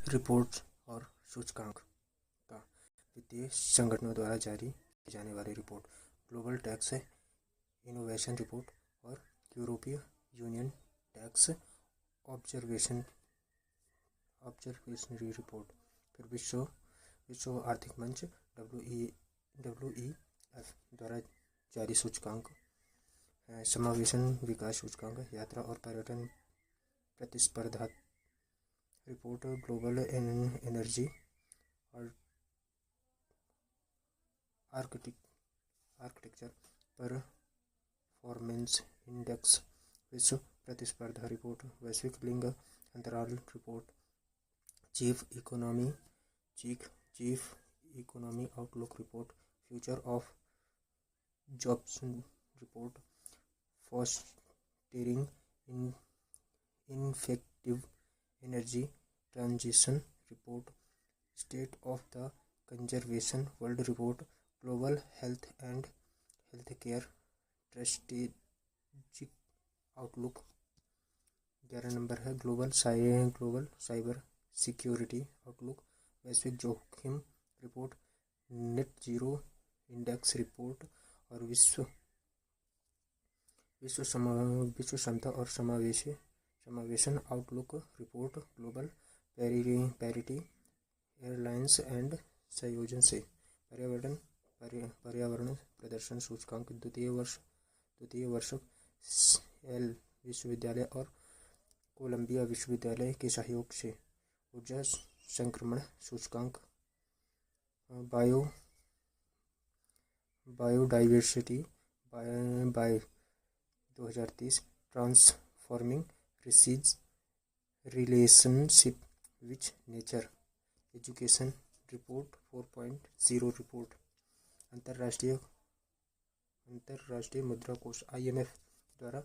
Report और सूचकांक का वित्तीय संगठनों द्वारा जारी की जाने वाली report, global tax innovation report और यूरोपीय यूनियन टैक्स ऑब्जर्वेशनरी रिपोर्ट। फिर विश्व आर्थिक मंच WEF द्वारा जारी सूचकांक, समावेशन विकास सूचकांक, यात्रा और पर्यटन प्रतिस्पर्धा रिपोर्ट, ग्लोबल एनर्जी और आर्किटेक्चर परफॉर्मेंस इंडेक्स, विश्व प्रतिस्पर्धा रिपोर्ट, वैश्विक लिंग अंतराल report, chief economy outlook report, future of jobs report, fostering ineffective energy transition report, state of the conservation world report, global health and health care strategic outlook. 11 number है global cyber security outlook, वैश्विक जोखिम report, net zero index report और विश्व क्षमता और समावेशन outlook report, global parity airlines and संयोजन से पर्यावरण प्रदर्शन सूचकांक, द्वितीय वर्षक येल विश्वविद्यालय और कोलंबिया विश्वविद्यालय के सहयोग से ऊर्जा संक्रमण सूचकांक, बायोडाइवर्सिटी बाय 2030, ट्रांसफॉर्मिंग रिसीज relationship with nature, education report 4.0 report. अंतर्राष्ट्रीय मुद्रा कोष IMF द्वारा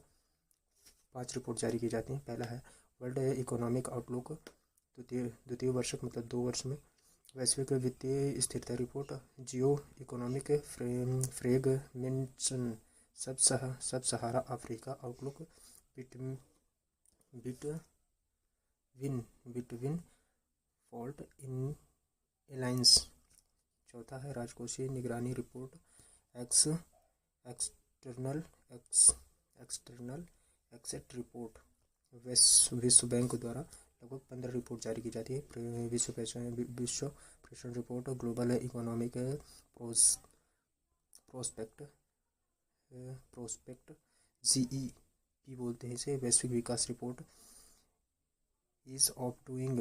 5 रिपोर्ट जारी की जाती हैं। पहला है वर्ल्ड इकोनॉमिक आउटलुक, द्वितीय वर्षक मतलब 2 वर्ष में, वैश्विक वित्तीय स्थिरता report, Jio economic fragmentation, sub Sahara Africa outlook, between fault in alliance. चौथा है राजकोषीय निगरानी रिपोर्ट, एक्सटर्नल एक्सेट रिपोर्ट। विश्व बैंक द्वारा लगभग 15 रिपोर्ट जारी की जाती है। विश्व प्रेषण report, global economic prospect GEP बोलते हैं इसे, वैश्विक विकास report, ease of doing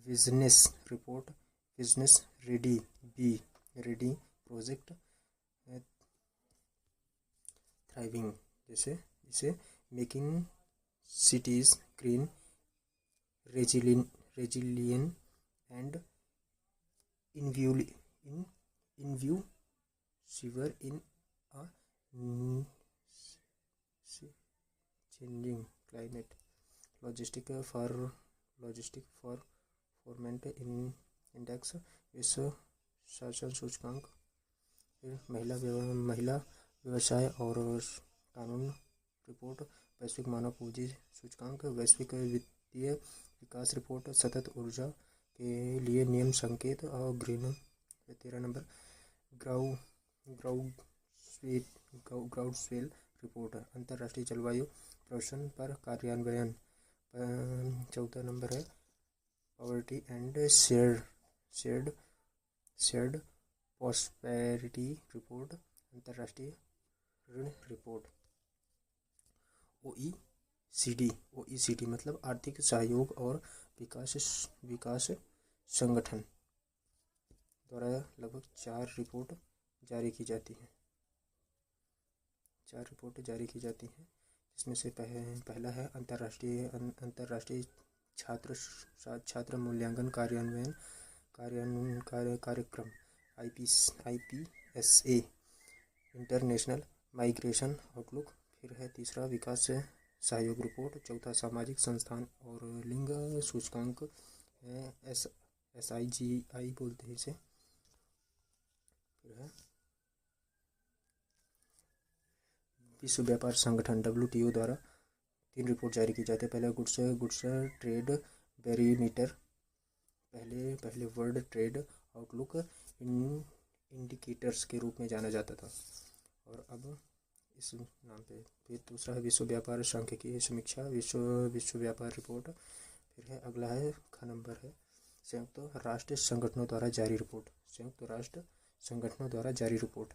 business report, business ready project, thriving जैसे इसे making cities green resilient and inclusive in a changing climate, logistic performance index, विश्व शासन सूचकांक। फिर महिला व्यवसाय और कानून रिपोर्ट, वैश्विक मानव पूंजी सूचकांक, वैश्विक वित्तीय विकास रिपोर्ट, सतत ऊर्जा के लिए नियम संकेत और ग्रीन। 13 नंबर ग्राउंडस्वेल रिपोर्ट, अंतर्राष्ट्रीय जलवायु प्रश्न पर कार्यान्वयन। 14 नंबर है poverty and shared prosperity report, अंतर्राष्ट्रीय ऋण रिपोर्ट। OECD मतलब आर्थिक सहयोग और विकास संगठन द्वारा लगभग 4 रिपोर्ट जारी की जाती हैं। 4 रिपोर्ट जारी की जाती हैं, जिसमें से पहला है अंतर्राष्ट्रीय छात्र मूल्यांकन कार्यक्रम IPSA, इंटरनेशनल माइग्रेशन आउटलुक। फिर है तीसरा विकास सहयोग रिपोर्ट, चौथा सामाजिक संस्थान और लिंग सूचकांक है, SIGI बोलते हैं इसे। फिर है विश्व व्यापार संगठन WTO द्वारा 3 रिपोर्ट जारी की जाती है। पहला गुड्स ट्रेड बैरोमीटर, पहले वर्ल्ड ट्रेड आउटलुक इंडिकेटर्स के रूप में जाना जाता था। और अब इस नाम पे फिर दूसरा है विश्व व्यापार सांख्यिकी समीक्षा, विश्व व्यापार रिपोर्ट। फिर है अगला है नंबर है संयुक्त राष्ट्र संगठनों द्वारा जारी रिपोर्ट, संयुक्त राष्ट्र संगठनों द्वारा जारी रिपोर्ट,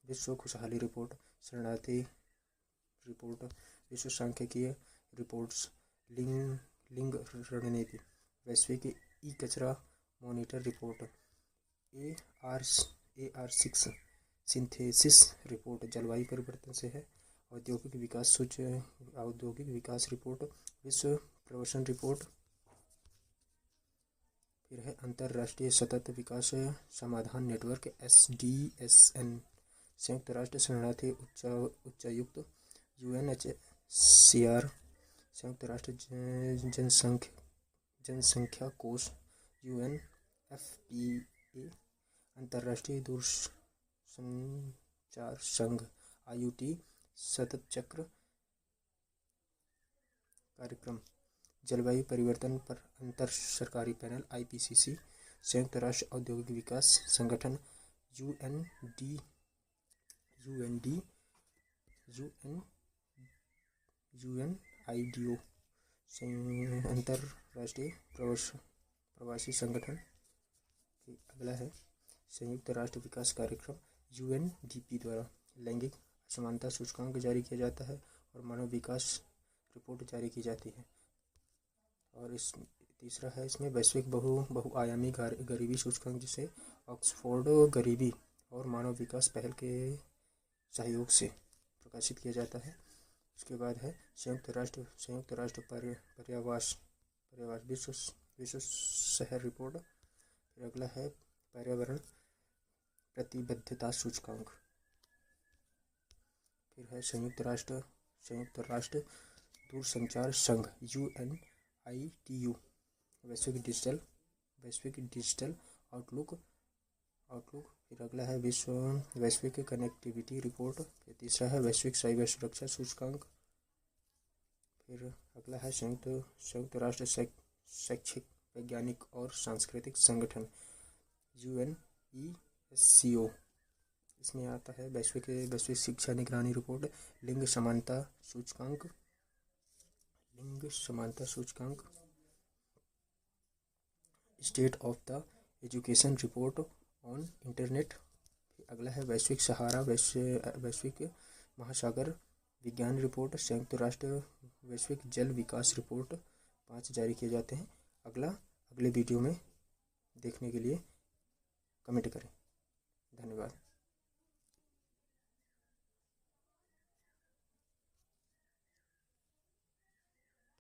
विश्व खुशहाली रिपोर्ट, शरणार्थी रिपोर्ट, विश्व सांख्यिकीय रिपोर्ट्स, लिंग रणनीति, वैश्विक ई कचरा monitor report, AR6 synthesis report जलवायु परिवर्तन से है, औद्योगिक विकास रिपोर्ट, विश्व प्रवसन रिपोर्ट। फिर है अंतर्राष्ट्रीय सतत विकास समाधान नेटवर्क SDSN, संयुक्त राष्ट्र शरणार्थी उच्चायुक्त UNHCR, संयुक्त राष्ट्र जनसंख्या कोष UNFPA, अंतर्राष्ट्रीय दूरसंचार संघ IUT, सतत चक्र कार्यक्रम, जलवायु परिवर्तन पर अंतर सरकारी पैनल IPCC, संयुक्त राष्ट्र औद्योगिक विकास संगठन UNIDO, अंतर्राष्ट्रीय प्रवासी संगठन। अगला है संयुक्त राष्ट्र विकास कार्यक्रम UNDP द्वारा लैंगिक असमानता सूचकांक जारी किया जाता है और मानव विकास रिपोर्ट जारी की जाती है। और इस तीसरा है इसमें वैश्विक बहुआयामी गरीबी सूचकांक, जिसे ऑक्सफोर्ड गरीबी और मानव विकास पहल के सहयोग से प्रकाशित किया जाता है। उसके बाद है संयुक्त राष्ट्र पर्यावरण विश्व शहर रिपोर्ट। फिर अगला है पर्यावरण प्रतिबद्धता सूचकांक। फिर है संयुक्त राष्ट्र दूरसंचार संघ UNITU, वैश्विक डिजिटल आउटलुक। फिर अगला है वैश्विक कनेक्टिविटी रिपोर्ट। फिर तीसरा है वैश्विक साइबर सुरक्षा सूचकांक। फिर अगला है संयुक्त राष्ट्र शैक्षिक वैज्ञानिक और सांस्कृतिक संगठन UNESCO, इसमें आता है वैश्विक शिक्षा निगरानी रिपोर्ट, लिंग समानता सूचकांक, state of the education report on internet. अगला है वैश्विक सहारा वैश्विक महासागर विज्ञान रिपोर्ट, संयुक्त राष्ट्र वैश्विक जल विकास रिपोर्ट। 5 जारी किए जाते हैं। अगले वीडियो में देखने के लिए कमेंट करें। धन्यवाद।